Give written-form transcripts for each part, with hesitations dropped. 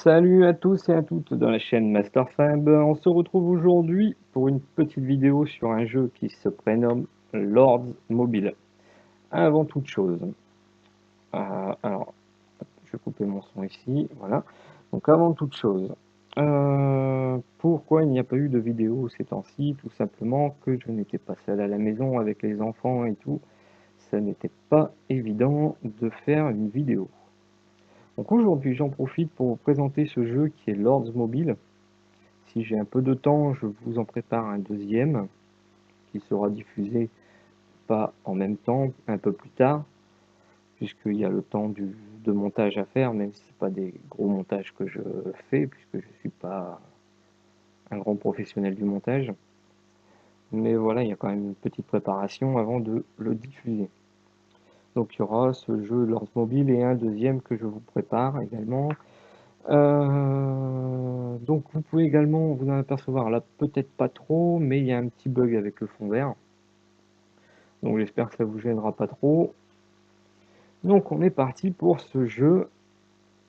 Salut à tous et à toutes dans la chaîne MasterFab. On se retrouve aujourd'hui pour une petite vidéo sur un jeu qui se prénomme Lords Mobile. Avant toute chose, alors je vais couper mon son ici, voilà. Donc avant toute chose, pourquoi il n'y a pas eu de vidéo ces temps-ci? Tout simplement que je n'étais pas seul à la maison avec les enfants et tout. Ça n'était pas évident de faire une vidéo. Donc aujourd'hui, j'en profite pour vous présenter ce jeu qui est Lords Mobile. Si j'ai un peu de temps, je vous en prépare un deuxième qui sera diffusé pas en même temps, un peu plus tard, puisqu'il y a le temps de montage à faire, même si ce n'est pas des gros montages que je fais, puisque je ne suis pas un grand professionnel du montage. Mais voilà, il y a quand même une petite préparation avant de le diffuser. Donc il y aura ce jeu Lords Mobile et un deuxième que je vous prépare également. Donc vous pouvez également vous en apercevoir là, peut-être pas trop, mais il y a un petit bug avec le fond vert. Donc j'espère que ça vous gênera pas trop. Donc on est parti pour ce jeu.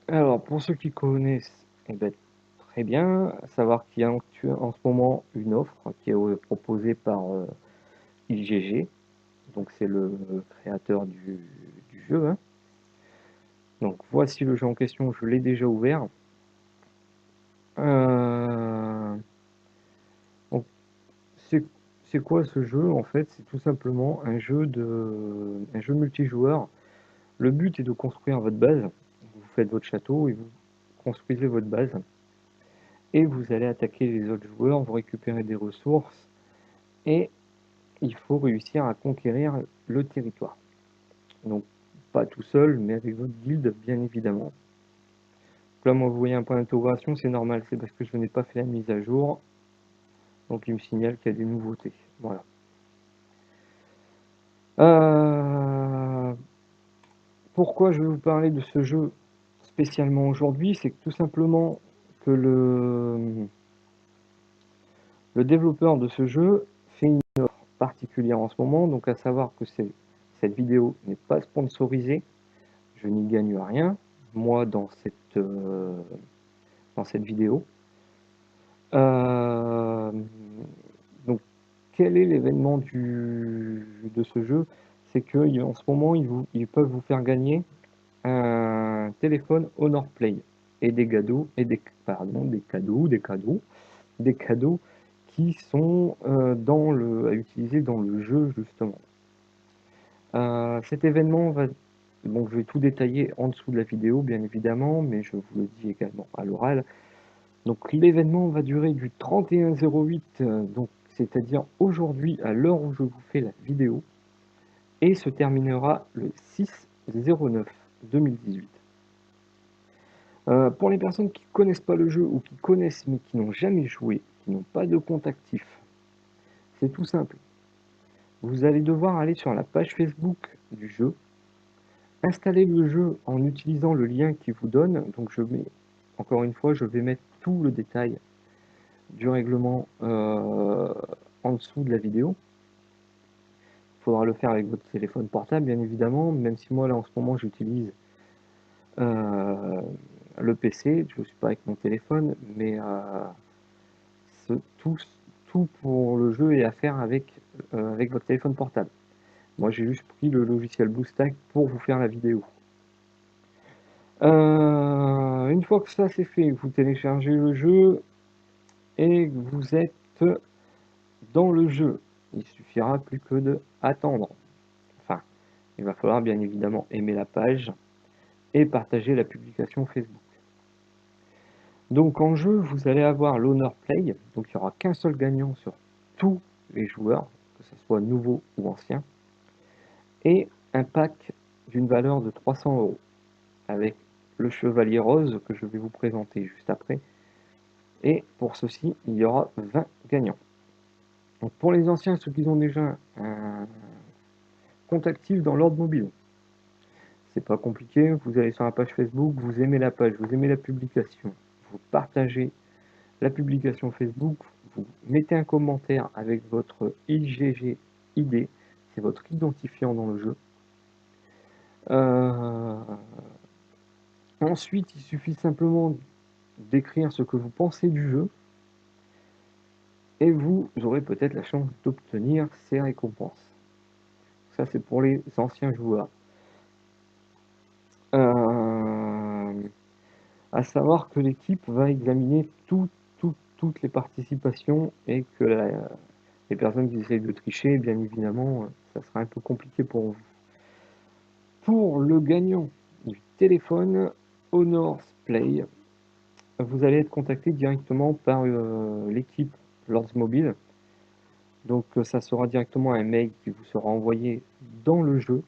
Alors pour ceux qui connaissent, eh ben, très bien, à savoir qu'il y a en ce moment une offre qui est proposée par IGG. Donc c'est le créateur du jeu, hein. Donc voici le jeu en question, je l'ai déjà ouvert. Donc c'est quoi ce jeu? En fait, c'est tout simplement un jeu multijoueur. Le but est de construire votre base. Vous faites votre château et vous construisez votre base. Et vous allez attaquer les autres joueurs, vous récupérez des ressources et il faut réussir à conquérir le territoire. Donc pas tout seul, mais avec votre guilde, bien évidemment. Donc là, moi, vous voyez un point d'interrogation, c'est normal, c'est parce que je n'ai pas fait la mise à jour. Donc il me signale qu'il y a des nouveautés. Voilà. Pourquoi je vais vous parler de ce jeu spécialement aujourd'hui? C'est que tout simplement que le développeur de ce jeu fait une offre particulière en ce moment, donc à savoir que cette vidéo n'est pas sponsorisée, je n'y gagne rien, moi, dans cette vidéo. Donc, quel est l'événement de ce jeu? C'est qu'en ce moment, ils peuvent vous faire gagner un téléphone Honor Play et des cadeaux, des cadeaux qui sont à utiliser dans le jeu justement. Cet événement va, bon, je vais tout détailler en dessous de la vidéo bien évidemment, mais je vous le dis également à l'oral. Donc l'événement va durer du 31/08, donc c'est-à-dire aujourd'hui à l'heure où je vous fais la vidéo, et se terminera le 6/09/2018. Pour les personnes qui ne connaissent pas le jeu ou qui connaissent mais qui n'ont jamais joué, qui n'ont pas de compte actif, c'est tout simple. Vous allez devoir aller sur la page Facebook du jeu, installer le jeu en utilisant le lien qui vous donne. Donc encore une fois, je vais mettre tout le détail du règlement en dessous de la vidéo. Il faudra le faire avec votre téléphone portable, bien évidemment, même si moi là en ce moment j'utilise le PC, je ne suis pas avec mon téléphone, mais tout pour le jeu est à faire avec votre téléphone portable. Moi j'ai juste pris le logiciel BlueStack pour vous faire la vidéo. Une fois que ça c'est fait, vous téléchargez le jeu et vous êtes dans le jeu. Il suffira plus que de attendre. Enfin, il va falloir bien évidemment aimer la page et partager la publication Facebook. Donc en jeu, vous allez avoir l'Honor Play, donc il n'y aura qu'un seul gagnant sur tous les joueurs, que ce soit nouveau ou ancien, et un pack d'une valeur de 300 € avec le chevalier rose que je vais vous présenter juste après. Et pour ceci, il y aura 20 gagnants. Donc pour les anciens, ceux qui ont déjà un compte actif dans Lords Mobile, c'est pas compliqué, vous allez sur la page Facebook, vous aimez la page, vous aimez la publication, vous partagez la publication Facebook, vous mettez un commentaire avec votre IGG ID, c'est votre identifiant dans le jeu. Ensuite, il suffit simplement d'écrire ce que vous pensez du jeu et vous aurez peut-être la chance d'obtenir ces récompenses. Ça, c'est pour les anciens joueurs. À savoir que l'équipe va examiner toutes les participations et que les personnes qui essayent de tricher, bien évidemment, ça sera un peu compliqué pour vous. Pour le gagnant du téléphone Honors Play, vous allez être contacté directement par l'équipe Lords Mobile. Donc ça sera directement un mail qui vous sera envoyé dans le jeu.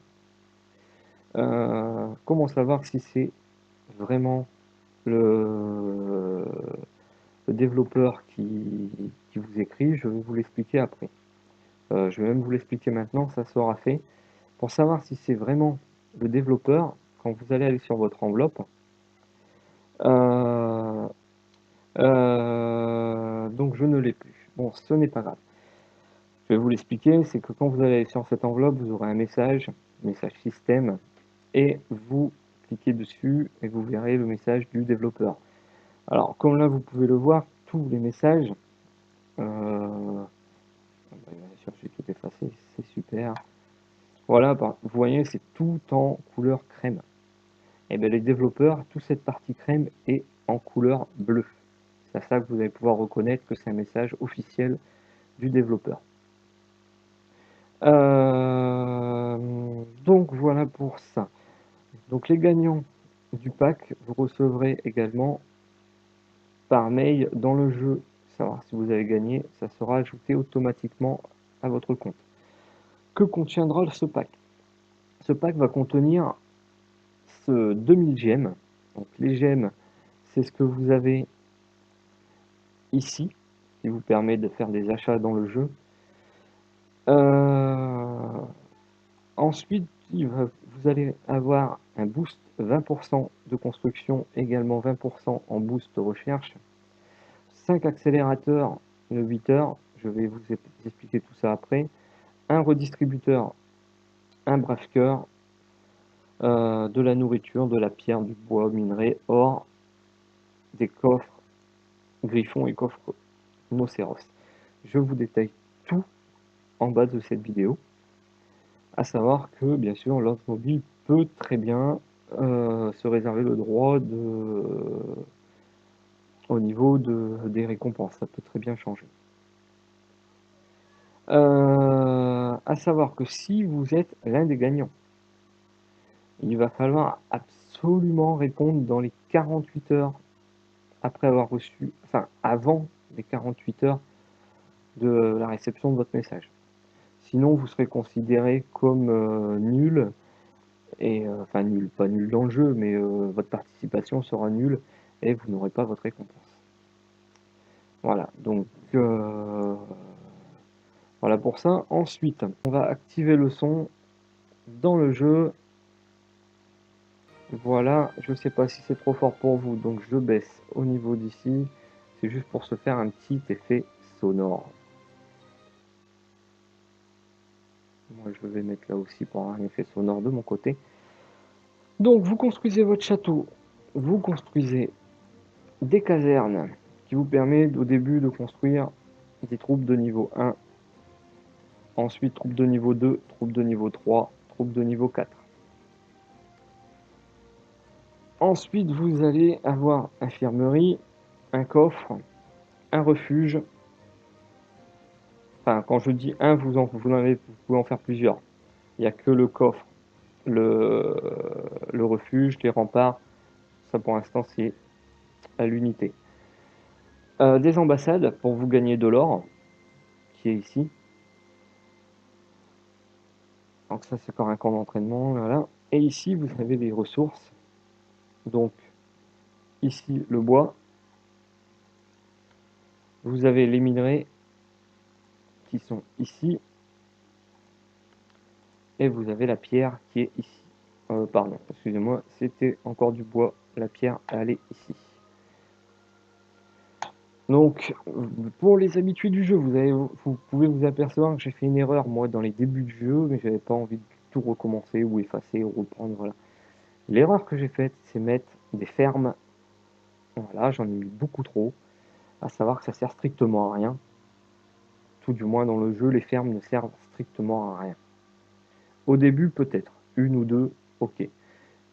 Comment savoir si c'est vraiment le développeur qui vous écrit? Je vais vous l'expliquer après. Je vais même vous l'expliquer maintenant, ça sera fait. Pour savoir si c'est vraiment le développeur, quand vous allez aller sur votre enveloppe, donc je ne l'ai plus. Bon, ce n'est pas grave. Je vais vous l'expliquer, c'est que quand vous allez sur cette enveloppe, vous aurez un message système, et vous cliquez dessus et vous verrez le message du développeur. Alors, comme là, vous pouvez le voir, tous les messages, bien sûr, j'ai tout effacé, c'est super. Voilà, vous voyez, c'est tout en couleur crème. Et bien, les développeurs, toute cette partie crème est en couleur bleue. C'est à ça que vous allez pouvoir reconnaître que c'est un message officiel du développeur. Donc voilà pour ça. Donc les gagnants du pack, vous recevrez également par mail dans le jeu, savoir si vous avez gagné, ça sera ajouté automatiquement à votre compte. Que contiendra ce pack? Ce pack va contenir 2000 gemmes. Donc les gemmes, c'est ce que vous avez ici, qui vous permet de faire des achats dans le jeu. Ensuite, vous allez avoir un boost 20% de construction, également 20% en boost recherche, 5 accélérateurs de 8 heures, je vais vous expliquer tout ça après, un redistributeur, un braqueur, de la nourriture, de la pierre, du bois, minerai, or, des coffres, griffons et coffres Nocéros. Je vous détaille tout en bas de cette vidéo. À savoir que, bien sûr, Lords Mobile peut très bien se réserver le droit au niveau des récompenses. Ça peut très bien changer. À savoir que si vous êtes l'un des gagnants, il va falloir absolument répondre dans les 48 heures après avoir reçu, enfin avant les 48 heures de la réception de votre message. Sinon, vous serez considéré comme nul, et enfin nul, pas nul dans le jeu, mais votre participation sera nulle et vous n'aurez pas votre récompense. Voilà, donc voilà pour ça. Ensuite, on va activer le son dans le jeu. Voilà, je ne sais pas si c'est trop fort pour vous, donc je baisse au niveau d'ici. C'est juste pour se faire un petit effet sonore. Moi, je vais mettre là aussi pour avoir un effet sonore de mon côté. Donc, vous construisez votre château. Vous construisez des casernes qui vous permettent au début de construire des troupes de niveau 1. Ensuite, troupes de niveau 2, troupes de niveau 3, troupes de niveau 4. Ensuite, vous allez avoir infirmerie, un coffre, un refuge. Enfin, quand je dis un, vous pouvez en faire plusieurs. Il n'y a que le coffre, le refuge, les remparts. Ça, pour l'instant, c'est à l'unité. Des ambassades pour vous gagner de l'or, qui est ici. Donc ça, c'est encore un camp d'entraînement. Voilà. Et ici, vous avez des ressources. Donc, ici, le bois. Vous avez les minerais qui sont ici. Et vous avez la pierre qui est ici. Pardon, excusez-moi, c'était encore du bois. La pierre, elle est ici. Donc, pour les habitués du jeu, vous pouvez vous apercevoir que j'ai fait une erreur, moi, dans les débuts du jeu, mais j'avais pas envie de tout recommencer ou effacer ou reprendre. Voilà. L'erreur que j'ai faite, c'est mettre des fermes Voilà, j'en ai mis beaucoup trop, à savoir que ça sert strictement à rien. Tout du moins dans le jeu, les fermes ne servent strictement à rien. Au début, peut-être, une ou deux, ok.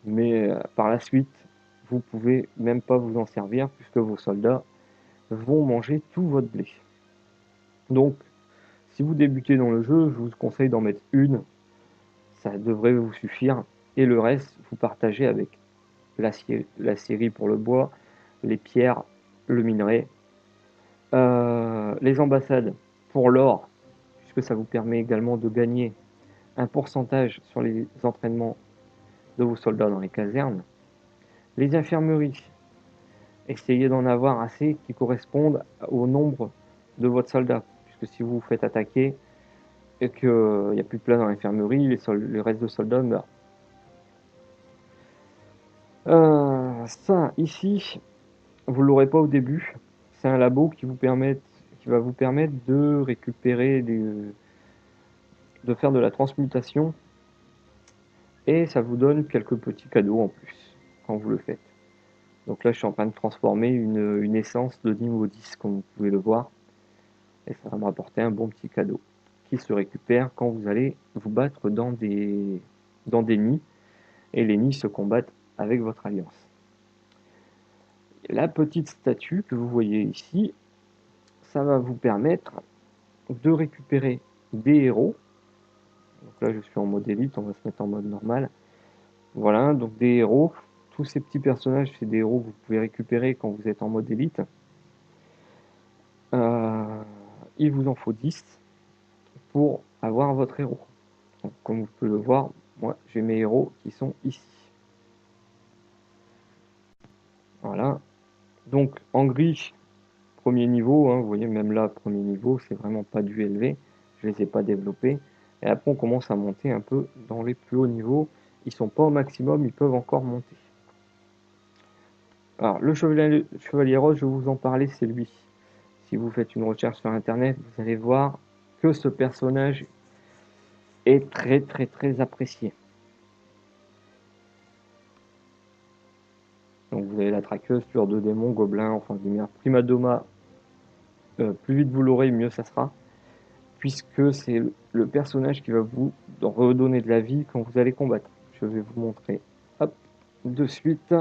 Mais par la suite, vous pouvez même pas vous en servir puisque vos soldats vont manger tout votre blé. Donc, si vous débutez dans le jeu, je vous conseille d'en mettre une, ça devrait vous suffire, et le reste, vous partagez avec la scierie pour le bois, les pierres, le minerai, les ambassades pour l'or, puisque ça vous permet également de gagner un pourcentage sur les entraînements de vos soldats dans les casernes, les infirmeries, essayez d'en avoir assez qui correspondent au nombre de votre soldat, puisque si vous vous faites attaquer et qu'il n'y a plus de place dans l'infirmerie, les restes de soldats meurent. Ça, ici, vous ne l'aurez pas au début. C'est un labo qui va vous permettre de récupérer, de faire de la transmutation, et ça vous donne quelques petits cadeaux en plus quand vous le faites. Donc là, je suis en train de transformer une essence de niveau 10, comme vous pouvez le voir, et ça va me rapporter un bon petit cadeau qui se récupère quand vous allez vous battre dans des nids, et les nids se combattent avec votre alliance. La petite statue que vous voyez ici, ça va vous permettre de récupérer des héros. Donc là, je suis en mode élite, on va se mettre en mode normal. Voilà, donc des héros. Tous ces petits personnages, c'est des héros que vous pouvez récupérer quand vous êtes en mode élite. Il vous en faut 10 pour avoir votre héros. Donc, comme vous pouvez le voir, moi, j'ai mes héros qui sont ici. Voilà. Donc, en gris, premier niveau, hein, vous voyez, même là, premier niveau, c'est vraiment pas du élevé. Je les ai pas développés. Et après, on commence à monter un peu dans les plus hauts niveaux. Ils sont pas au maximum, ils peuvent encore monter. Alors, le chevalier rose, je vais vous en parler, c'est lui. Si vous faites une recherche sur Internet, vous allez voir que ce personnage est très très très apprécié. Donc vous avez la traqueuse, tueur de démons, gobelin, enfin lumière, prima doma. Plus vite vous l'aurez, mieux ça sera. Puisque c'est le personnage qui va vous redonner de la vie quand vous allez combattre. Je vais vous montrer hop, de suite.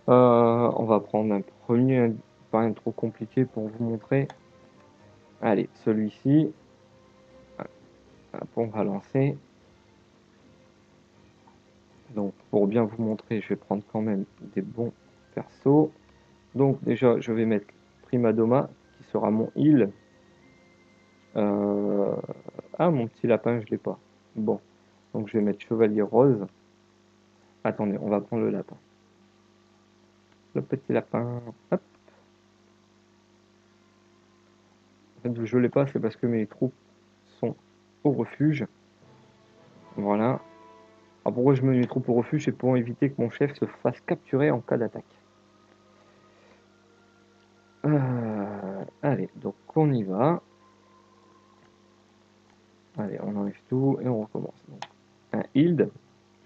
On va prendre un premier, pas un trop compliqué pour vous montrer. Allez, celui-ci. On va lancer. Donc pour bien vous montrer, je vais prendre quand même des bons persos. Donc déjà, je vais mettre Prima Doma, qui sera mon heal. Ah, mon petit lapin, je l'ai pas. Bon, donc je vais mettre Chevalier Rose. Attendez, on va prendre le lapin. Le petit lapin. Hop. En fait, je l'ai pas, c'est parce que mes troupes sont au refuge. Voilà. Alors pourquoi je mets mes troupes au refuge? C'est pour éviter que mon chef se fasse capturer en cas d'attaque. Allez, donc on y va. Allez, on enlève tout et on recommence. Donc, un healed.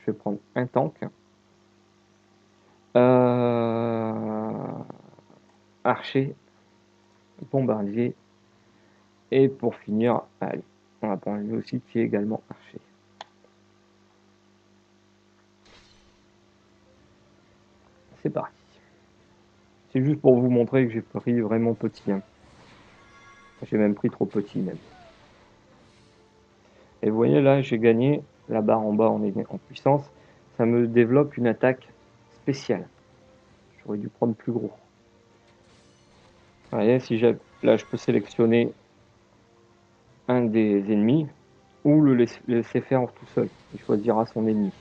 Je vais prendre un tank. Archer, bombardier. Et pour finir, allez, on va prendre lui aussi qui est également archer. C'est parti. C'est juste pour vous montrer que j'ai pris vraiment petit. Hein. J'ai même pris trop petit même. Et vous voyez là, j'ai gagné. La barre en bas, on est en puissance. Ça me développe une attaque spéciale. J'aurais dû prendre plus gros. Vous voyez, si là, je peux sélectionner un des ennemis ou le laisser faire tout seul. Il choisira son ennemi.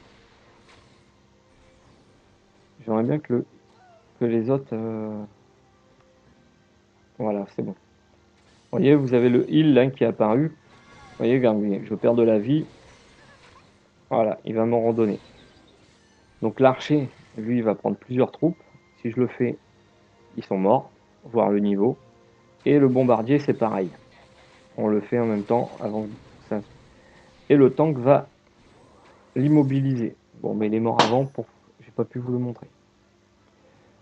J'aimerais bien que les autres... Voilà, c'est bon. Vous voyez, vous avez le heal là qui est apparu. Vous voyez, regardez, je perds de la vie. Voilà, il va m'en redonner. Donc l'archer, lui, il va prendre plusieurs troupes. Si je le fais, ils sont morts, voire le niveau. Et le bombardier, c'est pareil. On le fait en même temps avant que ça... Et le tank va l'immobiliser. Bon, mais il est mort avant, j'ai pas pu vous le montrer.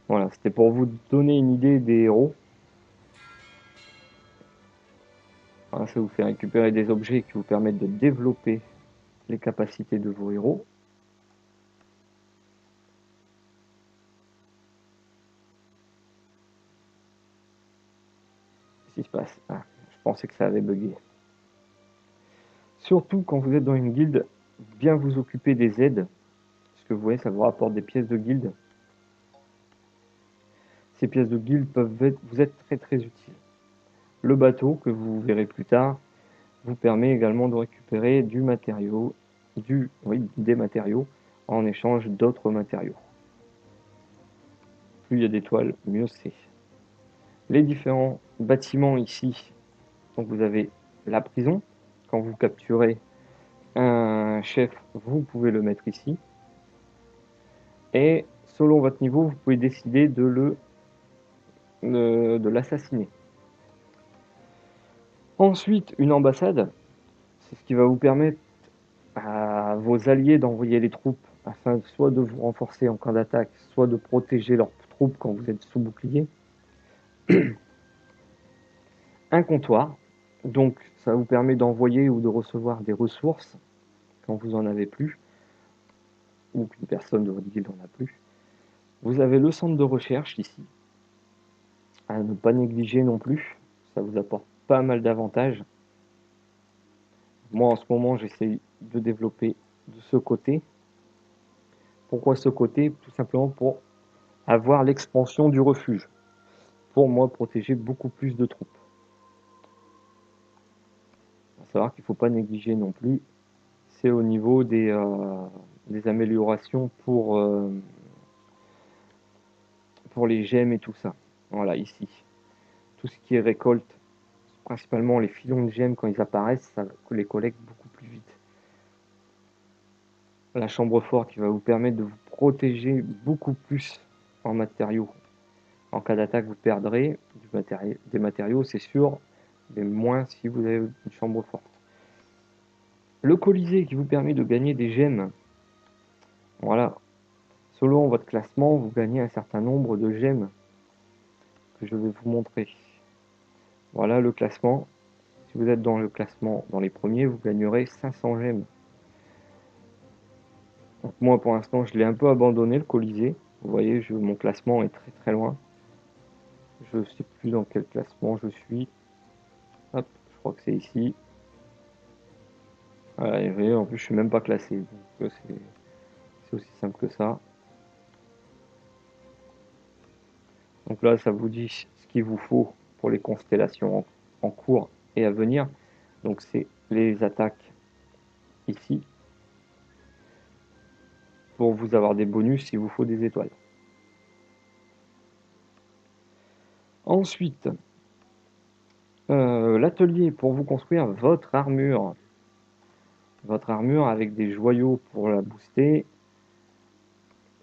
Voilà, c'était pour vous donner une idée des héros. Voilà, ça vous fait récupérer des objets qui vous permettent de développer les capacités de vos héros. Qu'est-ce qui se passe? Ah, je pensais que ça avait bugué. Surtout quand vous êtes dans une guilde, bien vous occuper des aides. Parce que vous voyez, ça vous rapporte des pièces de guilde. Ces pièces de guilde peuvent vous être très très utiles. Le bateau, que vous verrez plus tard, vous permet également de récupérer du matériau, des matériaux en échange d'autres matériaux. Plus il y a d'étoiles, mieux c'est. Les différents bâtiments ici, donc vous avez la prison. Quand vous capturez un chef, vous pouvez le mettre ici. Et selon votre niveau, vous pouvez décider de l'assassiner. Ensuite, une ambassade, c'est ce qui va vous permettre à vos alliés d'envoyer les troupes afin soit de vous renforcer en cas d'attaque, soit de protéger leurs troupes quand vous êtes sous bouclier. Un comptoir, donc ça vous permet d'envoyer ou de recevoir des ressources quand vous en avez plus, ou qu'une personne de votre guilde en a plus. Vous avez le centre de recherche ici, à ne pas négliger non plus, ça vous apporte pas mal d'avantages. Moi en ce moment j'essaie de développer de ce côté. Pourquoi ce côté? Tout simplement pour avoir l'expansion du refuge. Pour moi protéger beaucoup plus de troupes. Il faut savoir qu'il ne faut pas négliger non plus, c'est au niveau des améliorations pour les gemmes et tout ça. Voilà, ici. Tout ce qui est récolte, principalement les filons de gemmes, quand ils apparaissent, ça les collecte beaucoup plus vite. La chambre forte qui va vous permettre de vous protéger beaucoup plus en matériaux. En cas d'attaque, vous perdrez des matériaux, c'est sûr, mais moins si vous avez une chambre forte. Le Colisée qui vous permet de gagner des gemmes. Voilà. Selon votre classement, vous gagnez un certain nombre de gemmes que je vais vous montrer. Voilà le classement. Si vous êtes dans le classement, dans les premiers, vous gagnerez 500 gemmes. Donc moi, pour l'instant, je l'ai un peu abandonné, le Colisée. Vous voyez, mon classement est très très loin. Je ne sais plus dans quel classement je suis. Hop, je crois que c'est ici. Voilà, et vous voyez, en plus, je suis même pas classé. Donc c'est aussi simple que ça. Donc là, ça vous dit ce qu'il vous faut pour les constellations en cours et à venir. Donc c'est les attaques ici. Pour vous avoir des bonus, il vous faut des étoiles. Ensuite, l'atelier pour vous construire votre armure. Votre armure avec des joyaux pour la booster.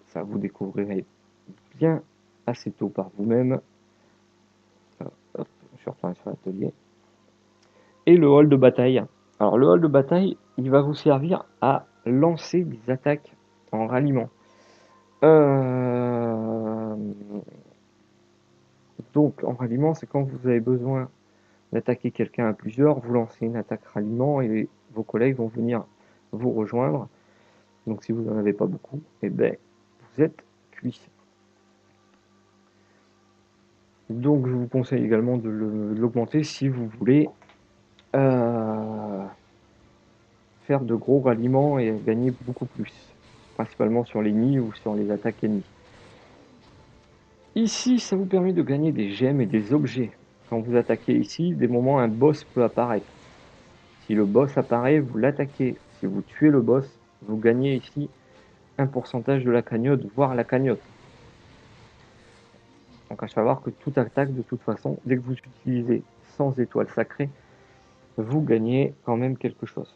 Ça vous découvrirez bien assez tôt par vous-même. Hop, je suis retourné sur l'atelier. Et le hall de bataille. Alors le hall de bataille, il va vous servir à lancer des attaques en ralliement. Donc en ralliement, c'est quand vous avez besoin d'attaquer quelqu'un à plusieurs, vous lancez une attaque ralliement et vos collègues vont venir vous rejoindre. Donc si vous n'en avez pas beaucoup, eh ben, vous êtes cuit. Donc je vous conseille également de l'augmenter si vous voulez faire de gros ralliements et gagner beaucoup plus, principalement sur les nids ou sur les attaques ennemies. Ici, ça vous permet de gagner des gemmes et des objets. Quand vous attaquez ici, des moments un boss peut apparaître. Si le boss apparaît, vous l'attaquez. Si vous tuez le boss, vous gagnez ici un pourcentage de la cagnotte, voire la cagnotte. Donc à savoir que toute attaque, de toute façon, dès que vous utilisez 100 étoiles sacrées, vous gagnez quand même quelque chose.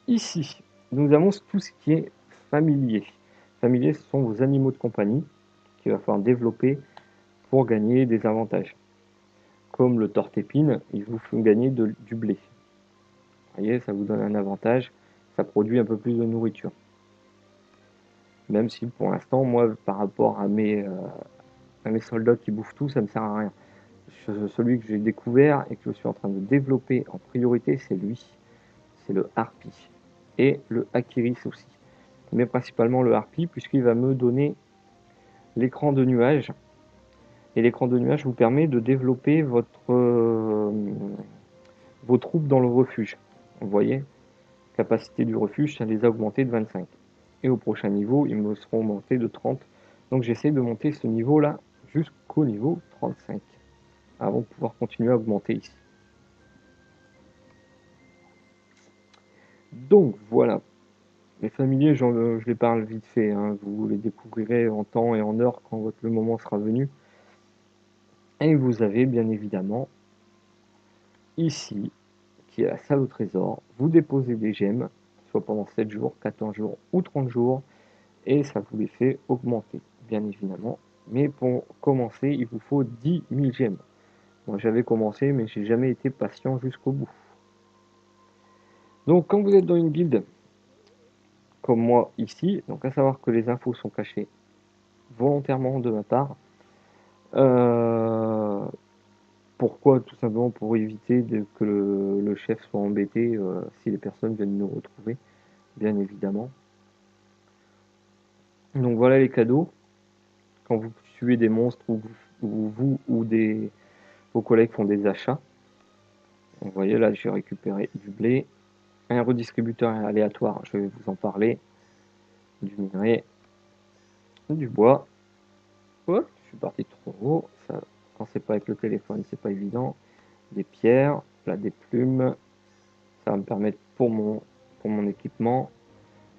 Ici, nous avons tout ce qui est familier. Familier, ce sont vos animaux de compagnie qu'il va falloir développer pour gagner des avantages. Comme le tortépine, il vous fait gagner du blé. Vous voyez, ça vous donne un avantage, ça produit un peu plus de nourriture. Même si pour l'instant, moi, par rapport à mes soldats qui bouffent tout, ça me sert à rien. Celui que j'ai découvert et que je suis en train de développer en priorité, c'est lui. C'est le Harpie. Et le Akiris aussi. Mais principalement le Harpie, puisqu'il va me donner l'écran de nuage. Et l'écran de nuage vous permet de développer vos troupes dans le refuge. Vous voyez, capacité du refuge, ça les a augmentés de 25. Et au prochain niveau, ils me seront augmentés de 30. Donc j'essaie de monter ce niveau-là jusqu'au niveau 35, avant de pouvoir continuer à augmenter ici. Donc voilà, les familiers, je les parle vite fait, hein. Vous les découvrirez en temps et en heure quand le moment sera venu. Et vous avez bien évidemment ici, qui est la salle au trésor, vous déposez des gemmes, soit pendant 7 jours, 14 jours ou 30 jours, et ça vous les fait augmenter, bien évidemment. Mais pour commencer, il vous faut 10 000 gemmes. Moi j'avais commencé, mais j'ai jamais été patient jusqu'au bout. Donc quand vous êtes dans une guilde, comme moi ici, donc à savoir que les infos sont cachées volontairement de ma part. Pourquoi? Tout simplement pour éviter que le chef soit embêté si les personnes viennent nous retrouver, bien évidemment. Donc voilà les cadeaux. Quand vous tuez des monstres ou vous ou vos collègues font des achats. Vous voyez là, j'ai récupéré du blé. Un redistributeur aléatoire, je vais vous en parler. Du minerai, du bois. Oh, je suis parti trop haut. Ça, quand c'est pas avec le téléphone, c'est pas évident. Des pierres, là des plumes. Ça va me permettre pour mon équipement.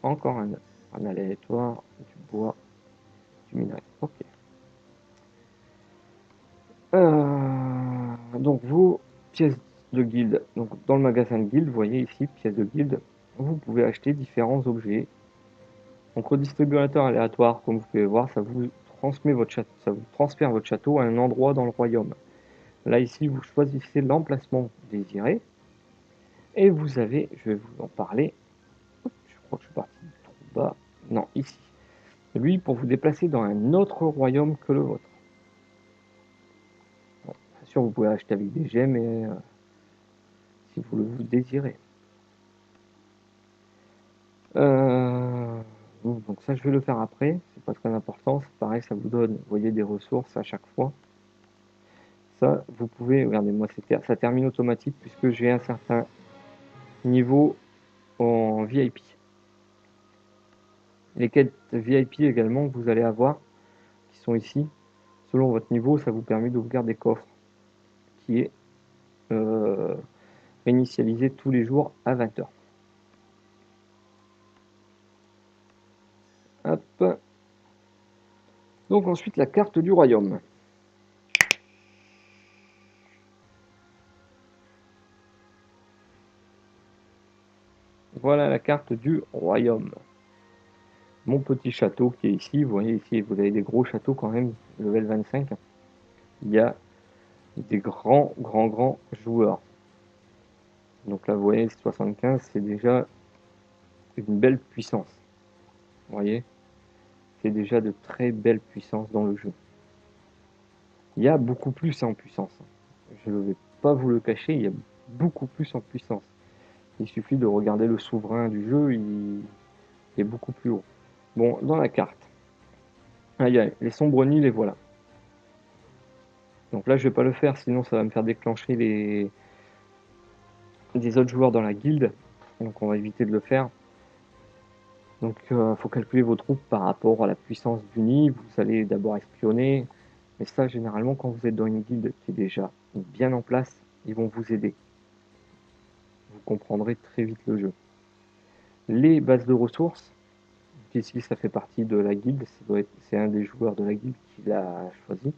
Encore un aléatoire, du bois, du minerai. Ok. Donc vos pièces de guilde. Donc dans le magasin de guilde, vous voyez ici, pièces de guilde, vous pouvez acheter différents objets. Donc redistributeur aléatoire, comme vous pouvez voir, ça vous transmet votre château, ça vous transfère votre château à un endroit dans le royaume. Là ici, vous choisissez l'emplacement désiré. Et vous avez, je vais vous en parler. Je crois que je suis parti trop bas. Non, ici. Lui, pour vous déplacer dans un autre royaume que le vôtre. Bon, bien sûr, vous pouvez acheter avec des gemmes et, si vous le désirez. Donc ça, je vais le faire après. C'est pas très important. C'est pareil, ça vous donne, vous voyez, des ressources à chaque fois. Ça, vous pouvez, regardez-moi, ça termine automatique puisque j'ai un certain niveau en VIP. Les quêtes VIP également que vous allez avoir, qui sont ici, selon votre niveau, ça vous permet d'ouvrir des coffres, qui est réinitialisé tous les jours à 20 h. Hop. Donc ensuite la carte du royaume. Voilà la carte du royaume. Mon petit château qui est ici, vous voyez ici, vous avez des gros châteaux quand même, level 25. Il y a des grands joueurs. Donc là, vous voyez, 75, c'est déjà une belle puissance. Vous voyez, c'est déjà de très belles puissances dans le jeu. Il y a beaucoup plus en puissance. Je ne vais pas vous le cacher, il y a beaucoup plus en puissance. Il suffit de regarder le souverain du jeu, il est beaucoup plus haut. Bon, dans la carte, les sombres nids, les voilà. Donc là, je vais pas le faire, sinon ça va me faire déclencher des autres joueurs dans la guilde. Donc on va éviter de le faire. Donc il faut calculer vos troupes par rapport à la puissance du nid. Vous allez d'abord espionner. Mais ça, généralement, quand vous êtes dans une guilde qui est déjà bien en place, ils vont vous aider. Vous comprendrez très vite le jeu. Les bases de ressources, ici ça fait partie de la guilde, c'est un des joueurs de la guilde qui l'a choisi.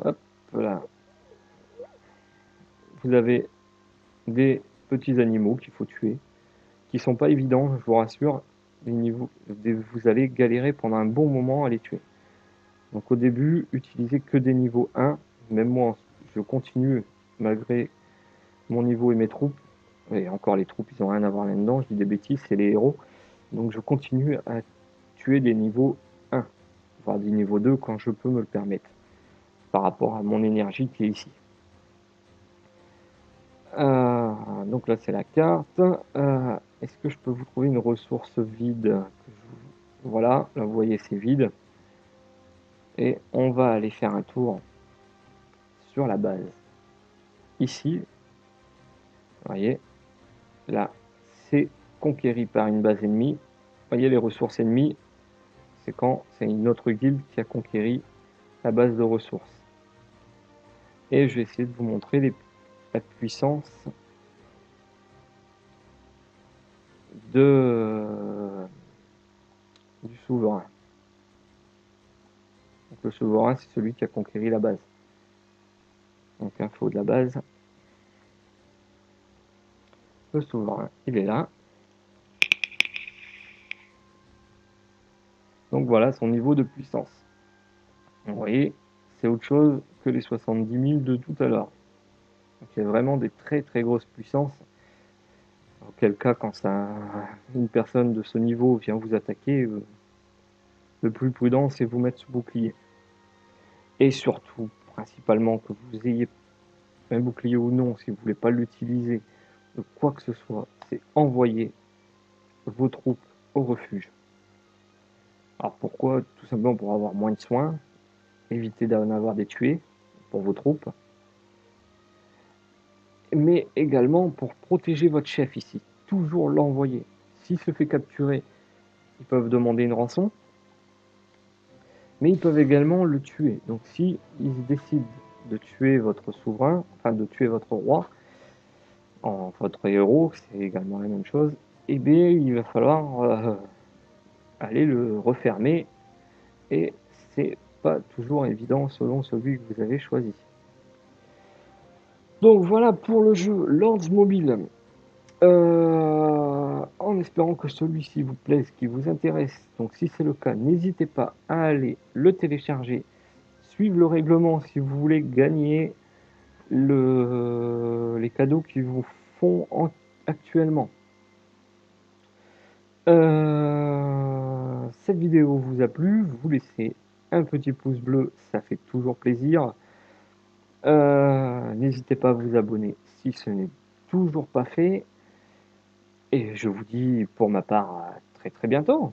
Hop là. Vous avez des petits animaux qu'il faut tuer, qui sont pas évidents, je vous rassure. Vous allez galérer pendant un bon moment à les tuer. Donc au début, utilisez que des niveaux 1. Même moi, je continue malgré mon niveau et mes troupes. Et encore les troupes, ils n'ont rien à voir là-dedans, je dis des bêtises, c'est les héros. Donc je continue à tuer des niveaux 1, voire des niveaux 2 quand je peux me le permettre, par rapport à mon énergie qui est ici. Donc là c'est la carte. Est-ce que je peux vous trouver une ressource vide Voilà, là vous voyez c'est vide. Et on va aller faire un tour sur la base. Ici, vous voyez, là c'est conquéri par une base ennemie. Vous voyez les ressources ennemies, c'est quand c'est une autre guilde qui a conquéri la base de ressources. Et je vais essayer de vous montrer la puissance du souverain. Donc le souverain, c'est celui qui a conquéri la base. Donc info de la base. Le souverain, il est là. Donc voilà son niveau de puissance. Vous voyez, c'est autre chose que les 70 000 de tout à l'heure. Donc il y a vraiment des très très grosses puissances. Auquel cas, quand une personne de ce niveau vient vous attaquer, le plus prudent, c'est vous mettre sous bouclier. Et surtout, principalement, que vous ayez un bouclier ou non, si vous ne voulez pas l'utiliser, de quoi que ce soit, c'est envoyer vos troupes au refuge. Alors pourquoi? Tout simplement pour avoir moins de soins, éviter d'en avoir des tués pour vos troupes, mais également pour protéger votre chef ici. Toujours l'envoyer. S'il se fait capturer, ils peuvent demander une rançon, mais ils peuvent également le tuer. Donc si ils décident de tuer votre souverain, enfin de tuer votre roi, votre héros, c'est également la même chose, et bien il va falloir aller le refermer, et c'est pas toujours évident selon celui que vous avez choisi. Donc voilà pour le jeu Lords Mobile. En espérant que celui-ci vous plaise, qui vous intéresse. Donc si c'est le cas, n'hésitez pas à aller le télécharger, suivre le règlement si vous voulez gagner les cadeaux qu'ils vous font actuellement. Cette vidéo vous a plu, vous laissez un petit pouce bleu, ça fait toujours plaisir. N'hésitez pas à vous abonner si ce n'est toujours pas fait. Et je vous dis pour ma part à très très bientôt.